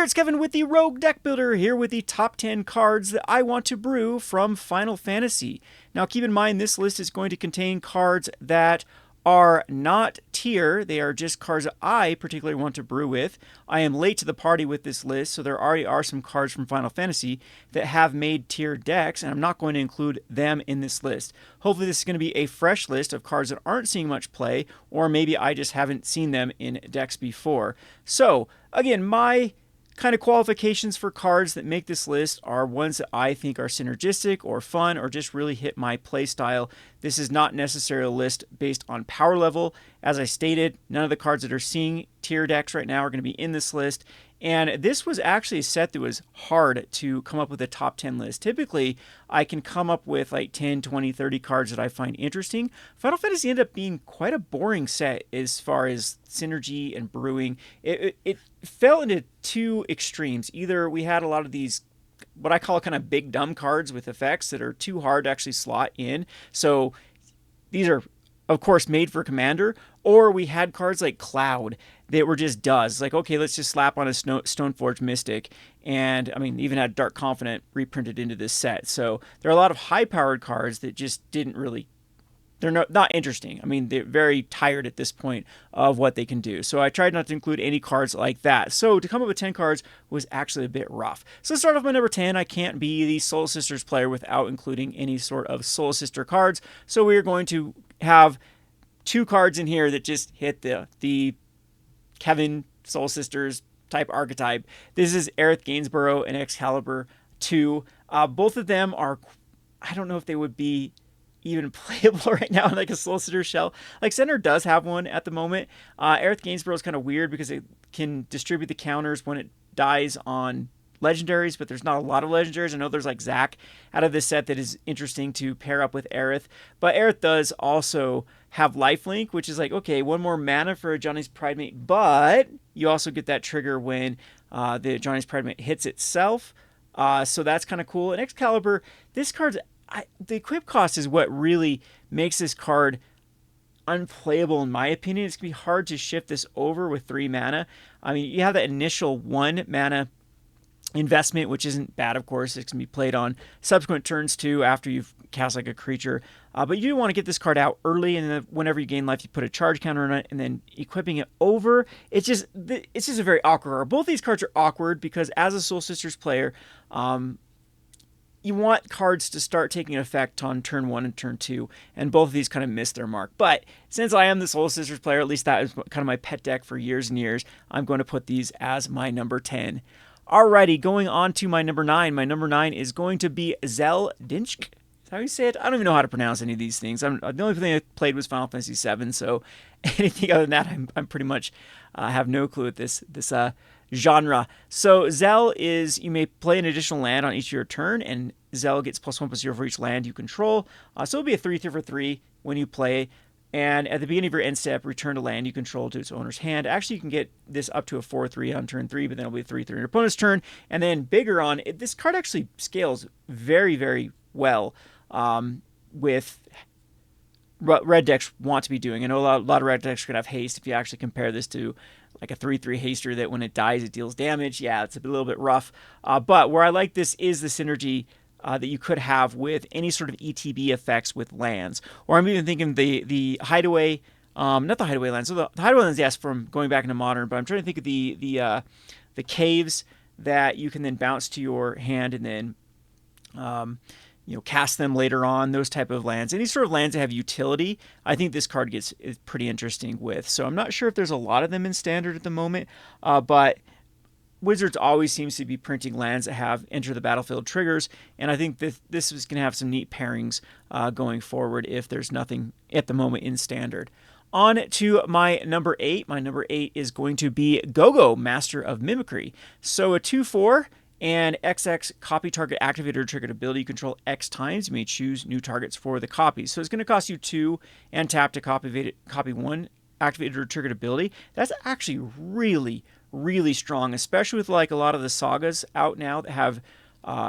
Hey there, it's Kevin with the Rogue Deck Builder, here with the top 10 cards that I want to brew from Final Fantasy. Now keep in mind this list is going to contain cards that are not tier, they are just cards that I particularly want to brew with. I am late to the party with this list, so there already are some cards from Final Fantasy that have made tier decks, and I'm not going to include them in this list. Hopefully this is going to be a fresh list of cards that aren't seeing much play, or maybe I just haven't seen them in decks before. So, again, my kind of qualifications for cards that make this list are ones that I think are synergistic or fun or just really hit my play style. This is not necessarily a list based on power level. As I stated, none of the cards that are seeing tier decks right now are going to be in this list. And this was actually a set that was hard to come up with a top 10 list. Typically, I can come up with like 10, 20, 30 cards that I find interesting. Final Fantasy ended up being quite a boring set as far as synergy and brewing. It fell into two extremes. Either we had a lot of these what I call kind of big dumb cards with effects that are too hard to actually slot in. So these are, of course, made for Commander, or we had cards like Cloud that were just does. Like, okay, let's just slap on a Stoneforge Mystic. And, I mean, even had Dark Confidant reprinted into this set. So there are a lot of high-powered cards that just didn't really, they're not interesting. I mean, they're very tired at this point of what they can do. So I tried not to include any cards like that. So to come up with 10 cards was actually a bit rough. So let's start off with my number 10. I can't be the Soul Sisters player without including any sort of Soul Sister cards. So we're going to have two cards in here that just hit the Kevin Soul Sisters type archetype. This is Aerith Gainsborough and Excalibur 2. Both of them are, I don't know if they would be even playable right now in like a Soul Sister shell. Like Center does have one at the moment. Aerith Gainsborough is kind of weird because it can distribute the counters when it dies on legendaries, but there's not a lot of legendaries. I know there's like Zac out of this set that is interesting to pair up with Aerith, but Aerith does also have lifelink, which is like, okay, one more mana for a Johnny's Pridemate, but you also get that trigger when the Johnny's Pridemate hits itself. So that's kind of cool. And Excalibur, this card's the equip cost is what really makes this card unplayable in my opinion. It's going to be hard to shift this over with 3 mana. I mean, you have that initial 1 mana investment, which isn't bad, of course. It can be played on subsequent turns too after you've cast like a creature. But you do want to get this card out early, and then whenever you gain life, you put a charge counter on it, and then equipping it over. It's just a very awkward card. Both these cards are awkward because as a Soul Sisters player, you want cards to start taking effect on turn 1 and turn 2, and both of these kind of miss their mark. But since I am the Soul Sisters player, at least that is kind of my pet deck for years and years, I'm going to put these as my number 10. Alrighty, going on to my number 9. My number 9 is going to be Zeldk. Is that how you say it? I don't even know how to pronounce any of these things. The only thing I played was Final Fantasy VII, so anything other than that, I'm pretty much have no clue at this genre. So Zeldk is, you may play an additional land on each of your turn, and Zeldk gets +1/+0 for each land you control. So it'll be a 3/3 for 3 when you play. And at the beginning of your end step, return a land you control to its owner's hand. Actually, you can get this up to a 4/3 on turn 3, but then it'll be a 3/3 on your opponent's turn. And then bigger on, this card actually scales very, very well with what red decks want to be doing. I know a lot of red decks could have haste. If you actually compare this to like a 3/3 haster that when it dies, it deals damage. Yeah, it's a little bit rough. But where I like this is the synergy that you could have with any sort of ETB effects with lands. Or I'm even thinking the hideaway, not the hideaway lands. So the hideaway lands, yes, from going back into modern, but I'm trying to think of the caves that you can then bounce to your hand and then cast them later on, those type of lands. Any sort of lands that have utility, I think this card is pretty interesting with. So I'm not sure if there's a lot of them in Standard at the moment, but Wizards always seems to be printing lands that have enter the battlefield triggers, and I think this is going to have some neat pairings going forward if there's nothing at the moment in Standard. On to my number 8. My number 8 is going to be GoGo, Master of Mimicry. So a 2/4 and XX copy target activator triggered ability. You control X times. You may choose new targets for the copies. So it's going to cost you 2 and tap to copy 1 activator triggered ability. That's actually really, really strong, especially with like a lot of the sagas out now that have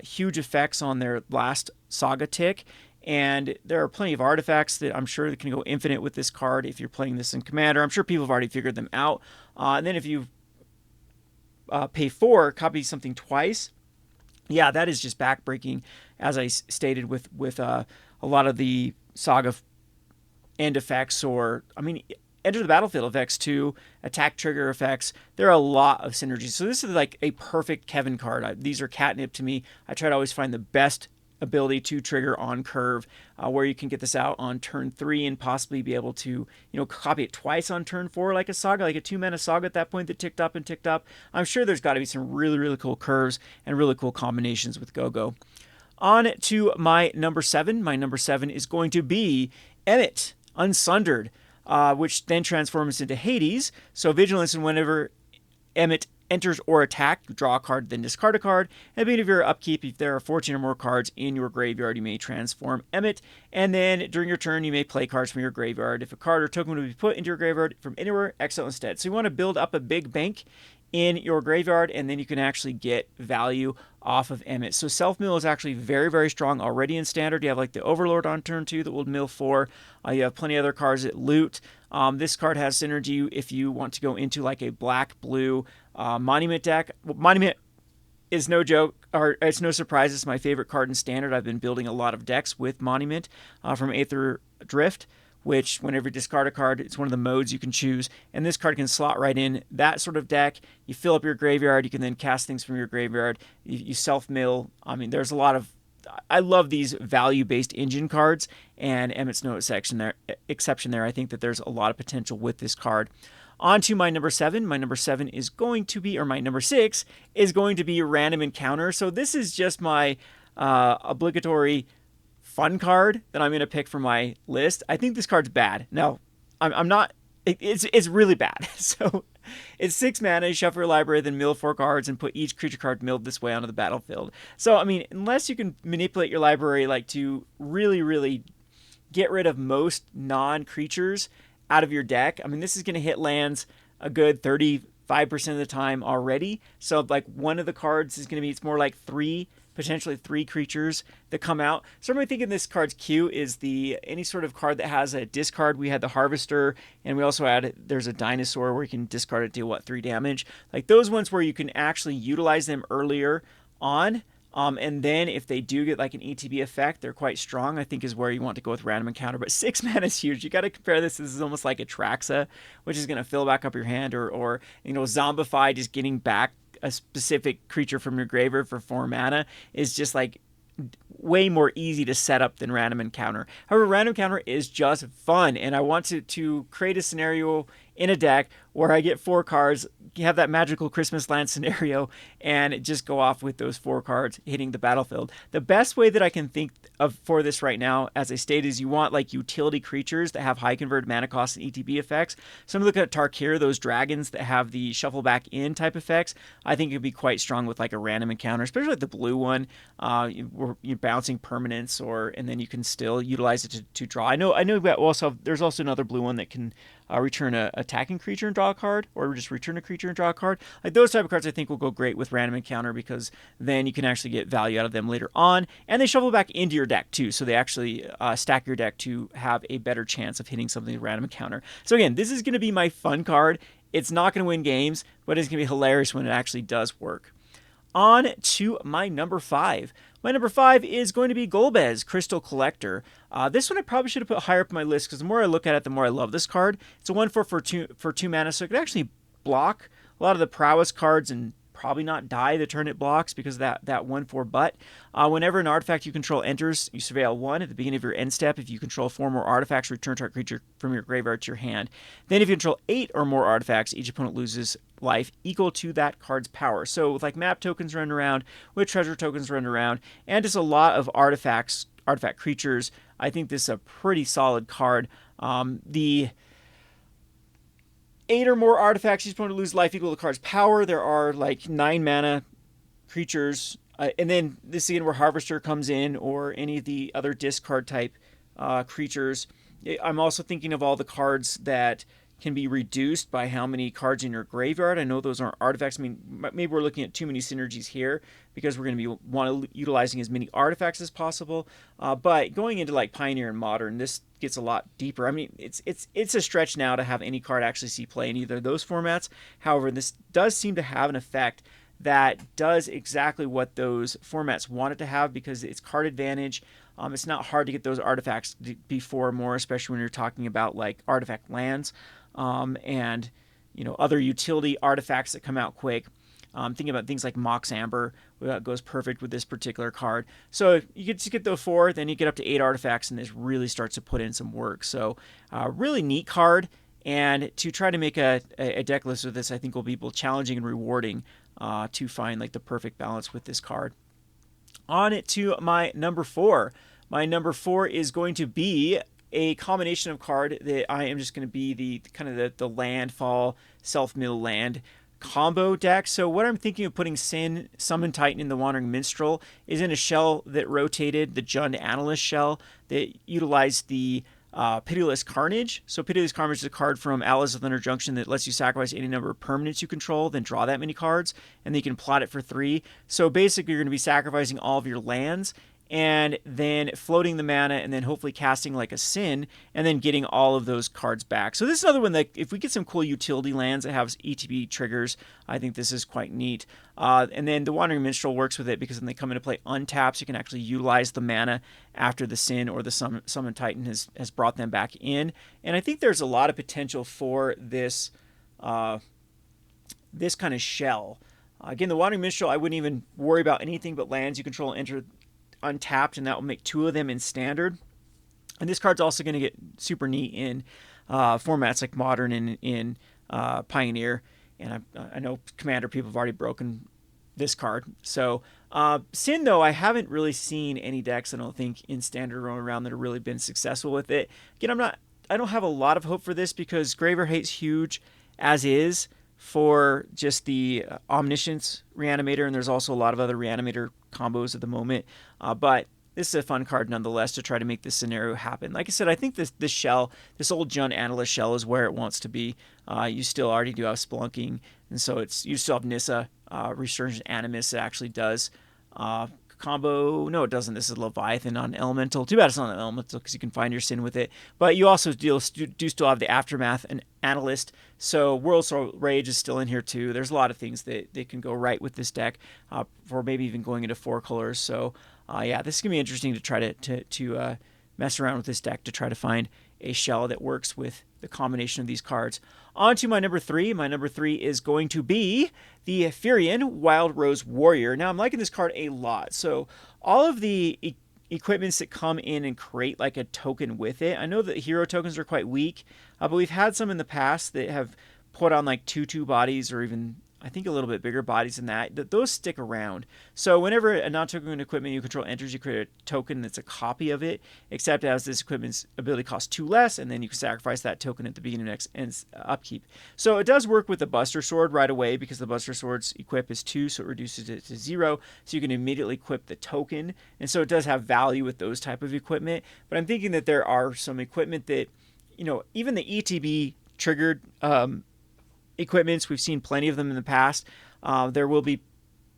huge effects on their last saga tick. And there are plenty of artifacts that I'm sure that can go infinite with this card if you're playing this in Commander. I'm sure people have already figured them out. And then if you pay 4, copy something twice. Yeah, that is just backbreaking, as I stated with a lot of the Saga end effects, or I mean, enter the battlefield effects too, attack trigger effects. There are a lot of synergies. So this is like a perfect Kevin card. These are catnip to me. I try to always find the best ability to trigger on curve, where you can get this out on turn 3 and possibly be able to, copy it twice on turn 4, like a Saga, like a 2-mana Saga at that point that ticked up and ticked up. I'm sure there's got to be some really, really cool curves and really cool combinations with GoGo. On to my number 7. My number 7 is going to be EMTT Unsundered, which then transforms into Hades. So Vigilance, and whenever EMTT enters or attack, draw a card, then discard a card. At the beginning of your upkeep, if there are 14 or more cards in your graveyard, you may transform EMTT. And then during your turn, you may play cards from your graveyard. If a card or token would be put into your graveyard from anywhere, exile instead. So you want to build up a big bank in your graveyard, and then you can actually get value off of EMTT. So self-mill is actually very, very strong already in Standard. You have like the Overlord on turn 2 that will mill 4. You have plenty of other cards that loot. This card has synergy if you want to go into like a black-blue Monument deck. Monument is no joke, or it's no surprise. It's my favorite card in Standard. I've been building a lot of decks with Monument from Aether Drift, which whenever you discard a card, it's one of the modes you can choose. And this card can slot right in that sort of deck. You fill up your graveyard. You can then cast things from your graveyard. You self-mill. I mean, there's a lot of... I love these value-based engine cards, and EMTT's no exception there. I think that there's a lot of potential with this card. On to my number 7. My number 7 is going to be, or my number 6 is going to be Random Encounter. So this is just my obligatory fun card that I'm going to pick for my list. I think this card's bad. No, I'm not. It's really bad. So it's 6 mana, shuffle your library, then mill 4 cards, and put each creature card milled this way onto the battlefield. So, I mean, unless you can manipulate your library like to really, really get rid of most non-creatures out of your deck, I mean, this is going to hit lands a good 35% of the time already. So, like, one of the cards is going to be, it's more like 3, potentially 3 creatures that come out. So I'm thinking this card's cute is any sort of card that has a discard. We had the Harvester, and we also had, there's a Dinosaur where you can discard it, deal 3 damage. Like those ones where you can actually utilize them earlier on. And then if they do get like an ETB effect, they're quite strong, I think is where you want to go with Random Encounter. But 6 mana is huge. You got to compare this. This is almost like a Traxa, which is going to fill back up your hand, or Zombify, just getting back a specific creature from your graveyard for 4 mana is just like way more easy to set up than Random Encounter. However, Random Encounter is just fun, and I want to create a scenario in a deck where I get 4 cards, you have that magical Christmas land scenario, and just go off with those 4 cards hitting the battlefield. The best way that I can think of for this right now, as I stated, is you want like utility creatures that have high converted mana cost and ETB effects. So I'm looking at Tarkir, those dragons that have the shuffle back in type effects. I think it'd be quite strong with like a Random Encounter, especially like the blue one, where you're bouncing permanents, and then you can still utilize it to draw. I know there's also another blue one that can return a attacking creature and draw a card, or just return a creature and draw a card. Like those type of cards I think will go great with Random Encounter, because then you can actually get value out of them later on, and they shuffle back into your deck too, so they actually stack your deck to have a better chance of hitting something with Random Encounter. So again, this is going to be my fun card. It's not going to win games, but it's going to be hilarious when it actually does work. On to my number 5. My number 5 is going to be GBZ Crystal Collector. This one I probably should have put higher up on my list, because the more I look at it, the more I love this card. It's a 1/4 for 2 mana, so it could actually block a lot of the prowess cards and probably not die the turn it blocks because of that 1/4 but. Whenever an artifact you control enters, you surveil 1 at the beginning of your end step. If you control 4 more artifacts, return target creature from your graveyard to your hand. Then if you control 8 or more artifacts, each opponent loses life equal to that card's power. So with like map tokens running around, with treasure tokens running around, and just a lot of artifact creatures, I think this is a pretty solid card. The 8 or more artifacts, each opponent lose life equal to the card's power. There are like 9 mana creatures. And then this again where Harvester comes in, or any of the other discard type creatures. I'm also thinking of all the cards that can be reduced by how many cards in your graveyard. I know those aren't artifacts. I mean, maybe we're looking at too many synergies here because we're going to be utilizing as many artifacts as possible. But going into like Pioneer and Modern, this gets a lot deeper. I mean, it's a stretch now to have any card actually see play in either of those formats. However, this does seem to have an effect that does exactly what those formats want it to have because it's card advantage. It's not hard to get those artifacts before more, especially when you're talking about like artifact lands and other utility artifacts that come out quick. Thinking about things like Mox Amber goes perfect with this particular card. So if you get those 4, then you get up to 8 artifacts, and this really starts to put in some work. So really neat card. And to try to make a deck list with this, I think will be both challenging and rewarding to find like the perfect balance with this card. On to my number 4. My number 4 is going to be a combination of card that I am just going to be the kind of the landfall self-mill land combo deck. So what I'm thinking of putting Sin, Summon Titan, in the Wandering Minstrel is in a shell that rotated, the Jund Analyst shell that utilized the Pitiless Carnage. So Pitiless Carnage is a card from Atlas of Thunder Junction that lets you sacrifice any number of permanents you control, then draw that many cards, and then you can plot it for 3. So basically you're going to be sacrificing all of your lands and then floating the mana and then hopefully casting like a Sin and then getting all of those cards back. So this is another one that if we get some cool utility lands that have ETB triggers, I think this is quite neat. And then the Wandering Minstrel works with it because when they come into play untapped, so you can actually utilize the mana after the Sin or the Summon Titan has brought them back in. And I think there's a lot of potential for this this kind of shell. Again, the Wandering Minstrel, I wouldn't even worry about anything but lands you control enter untapped, and that will make 2 of them in Standard. And this card's also going to get super neat in formats like Modern and in Pioneer. And I know Commander people have already broken this card. So Sin, though, I haven't really seen any decks, I don't think, in Standard or around that have really been successful with it. Again, I don't have a lot of hope for this because Graveyard Hate's huge as is for just the Omniscience Reanimator, and there's also a lot of other Reanimator combos at the moment. But this is a fun card nonetheless to try to make this scenario happen. Like I said, I think this shell, this old Jund Analyst shell, is where it wants to be. You still already do have Spelunking, and so you still have Nissa, Resurgent Animus. It actually does combo. No, it doesn't. This is Leviathan on Elemental. Too bad it's not an Elemental because you can find your Sin with it. But you also do still have the Aftermath and Analyst. So World Soul Rage is still in here too. There's a lot of things that can go right with this deck for maybe even going into 4 colors. So yeah, this is going to be interesting to try to mess around with this deck to try to find a shell that works with the combination of these cards. On to my number 3. My number 3 is going to be the Furion Wild Rose Warrior. Now, I'm liking this card a lot. So all of the equipments that come in and create like a token with it. I know that hero tokens are quite weak, but we've had some in the past that have put on like 2/2 bodies or even I think a little bit bigger bodies than that. Those stick around. So whenever a non-token equipment you control enters, you create a token that's a copy of it, except as this equipment's ability costs 2 less, and then you can sacrifice that token at the beginning of next upkeep. So it does work with the Buster Sword right away because the Buster Sword's equip is 2, so it reduces it to 0, so you can immediately equip the token. And so it does have value with those type of equipment. But I'm thinking that there are some equipment that, even the ETB triggered equipments, we've seen plenty of them in the past. There will be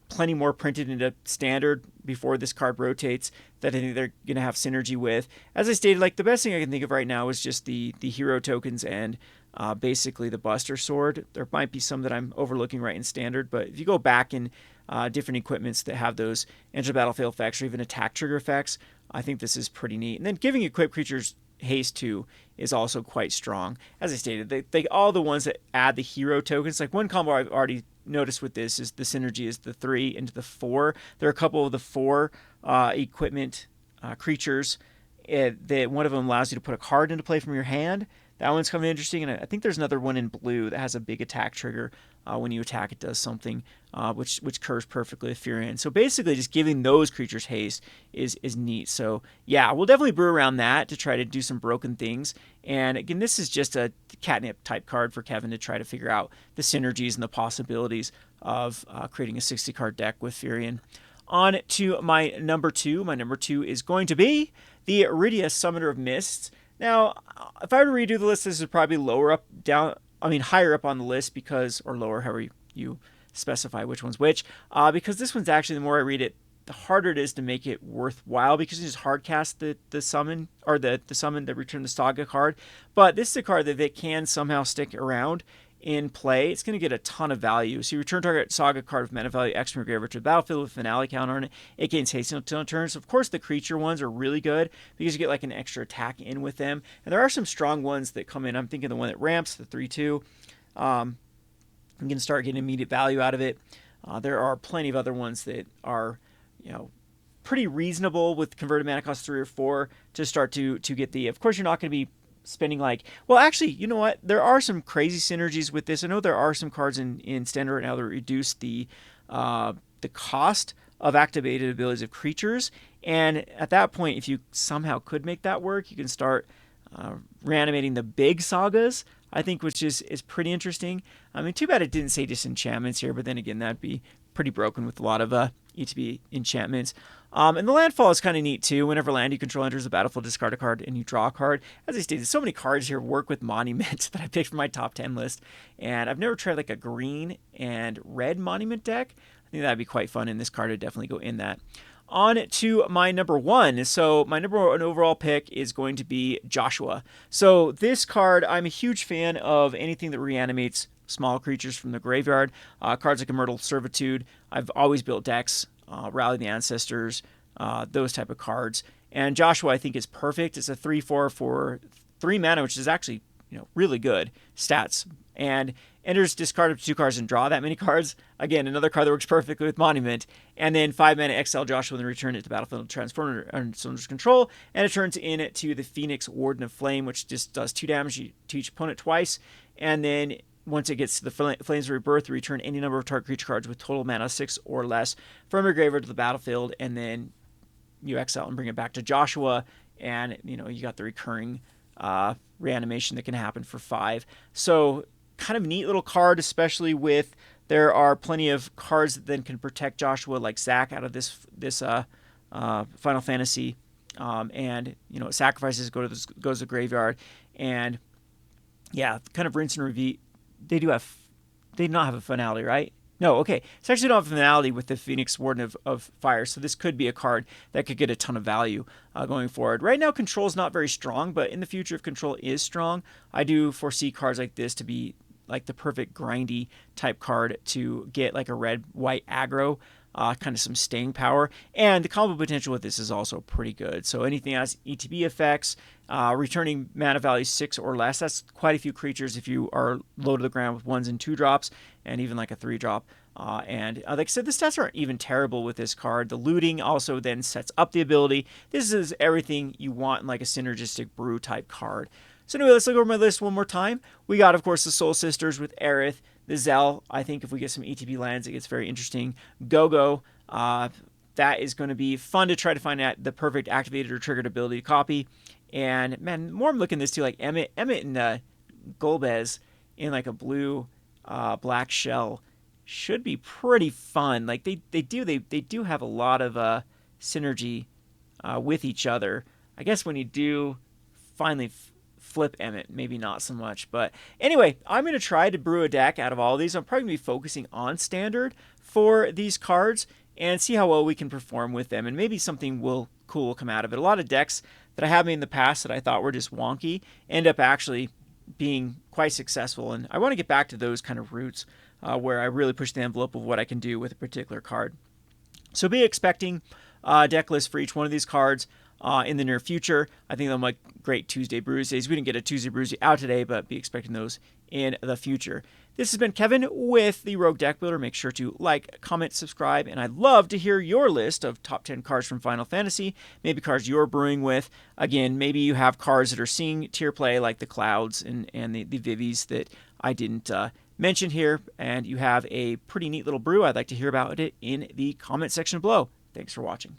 plenty more printed into Standard before this card rotates that I think they're going to have synergy with. As I stated, like the best thing I can think of right now is just the hero tokens and basically the Buster Sword. There might be some that I'm overlooking right in Standard, but if you go back in different equipments that have those enter battlefield effects or even attack trigger effects, I think this is pretty neat. And then giving equipped creatures haste 2 is also quite strong. As I stated, they all the ones that add the hero tokens. Like one combo I've already noticed with this is the synergy is the 3 into the 4. There are a couple of the 4 equipment creatures that one of them allows you to put a card into play from your hand. That one's kind of interesting, and I think there's another one in blue that has a big attack trigger. When you attack, it does something which curves perfectly with Furion. So basically, just giving those creatures haste is neat. So yeah, we'll definitely brew around that to try to do some broken things. And again, this is just a catnip type card for Kevin to try to figure out the synergies and the possibilities of creating a 60-card deck with Furion. On to my number 2. My number 2 is going to be the Ridia Summoner of Mists. Now, if I were to redo the list, this is probably lower up, down, I mean, higher up on the list because, or lower, however you specify which one's which, because this one's actually, the more I read it, the harder it is to make it worthwhile because you just hard cast the summon, or the summon, the return the saga card. But this is a card that they can somehow stick around in play. It's going to get a ton of value. So you return target saga card with mana value X from your graveyard to the battlefield with finale count on it. It gains haste until turns. Of course, the creature ones are really good because you get like an extra attack in with them. And there are some strong ones that come in. I'm thinking the one that ramps, the 3/2. I'm going to start getting immediate value out of it. There are plenty of other ones that are, pretty reasonable with converted mana cost 3 or 4 to start to get the. Of course, you're not going to be spending like, well, actually, you know what, there are some crazy synergies with this. I know there are some cards in standard right now that reduce the cost of activated abilities of creatures, and at that point, if you somehow could make that work, you can start reanimating the big sagas, I think, which is pretty interesting. I mean, too bad it didn't say disenchantments here, but then again, that'd be pretty broken with a lot of ETB enchantments. And the landfall is kind of neat too. Whenever land you control enters the battlefield, discard a card and you draw a card. As I stated, so many cards here work with Monument that I picked from my top 10 list. And I've never tried like a green and red Monument deck. I think that'd be quite fun, and this card would definitely go in that. On to my number one. So my number one overall pick is going to be Joshua. So this card, I'm a huge fan of anything that reanimates small creatures from the graveyard. Cards like Immortal Servitude. I've always built decks, Rally the Ancestors, those type of cards. And Joshua, I think, is perfect. It's a 3/4 for 3 mana, which is actually really good stats. And enters, discard up to 2 cards and draw that many cards. Again, another card that works perfectly with Monument. And then 5 mana, exile Joshua, and then return it to the battlefield, transform it under someone's control. And it turns into the Phoenix Warden of Flame, which just does 2 damage to each opponent twice. And then once it gets to the Flames of Rebirth, return any number of target creature cards with total mana 6 or less from your graveyard to the battlefield. And then you exile and bring it back to Joshua. And, you got the recurring reanimation that can happen for 5. So kind of neat little card, especially with, there are plenty of cards that then can protect Joshua, like Zach, out of this Final Fantasy, and sacrifices goes to the graveyard, and yeah, kind of rinse and repeat. They do not have a finality, right? No, okay. It's actually not a finality with the Phoenix Warden of Fire, so this could be a card that could get a ton of value going forward. Right now, Control is not very strong, but in the future, if Control is strong, I do foresee cards like this to be like the perfect grindy type card to get like a red-white aggro, kind of some staying power. And the combo potential with this is also pretty good. So anything has ETB effects, returning mana value 6 or less, that's quite a few creatures if you are low to the ground with 1s and 2 drops, and even like a 3 drop. And like I said, the stats aren't even terrible with this card. The looting also then sets up the ability. This is everything you want in like a synergistic brew type card. So anyway, let's look over my list one more time. We got, of course, the Soul Sisters with Aerith, the Zeldk. I think if we get some ETB lands, it gets very interesting. GoGo, that is going to be fun to try to find out the perfect activated or triggered ability to copy. And man, more I'm looking at this too, like Emmett and Golbez in like a blue black shell should be pretty fun. Like they do have a lot of synergy with each other. I guess when you do finally flip Emmett, maybe not so much. But anyway, I'm going to try to brew a deck out of all of these. I'm probably going to be focusing on standard for these cards and see how well we can perform with them. And maybe something cool will come out of it. A lot of decks that I have made in the past that I thought were just wonky end up actually being quite successful. And I want to get back to those kind of roots where I really push the envelope of what I can do with a particular card. So be expecting deck lists for each one of these cards in the near future. I think they'll make great Tuesday Brews days. We didn't get a Tuesday Brews out today, but be expecting those in the future. This has been Kevin with the Rogue Deck Builder. Make sure to like, comment, subscribe, and I'd love to hear your list of top 10 cards from Final Fantasy, maybe cards you're brewing with. Again, maybe you have cards that are seeing tier play like the Clouds and the Vivies that I didn't mention here, and you have a pretty neat little brew. I'd like to hear about it in the comment section below. Thanks for watching.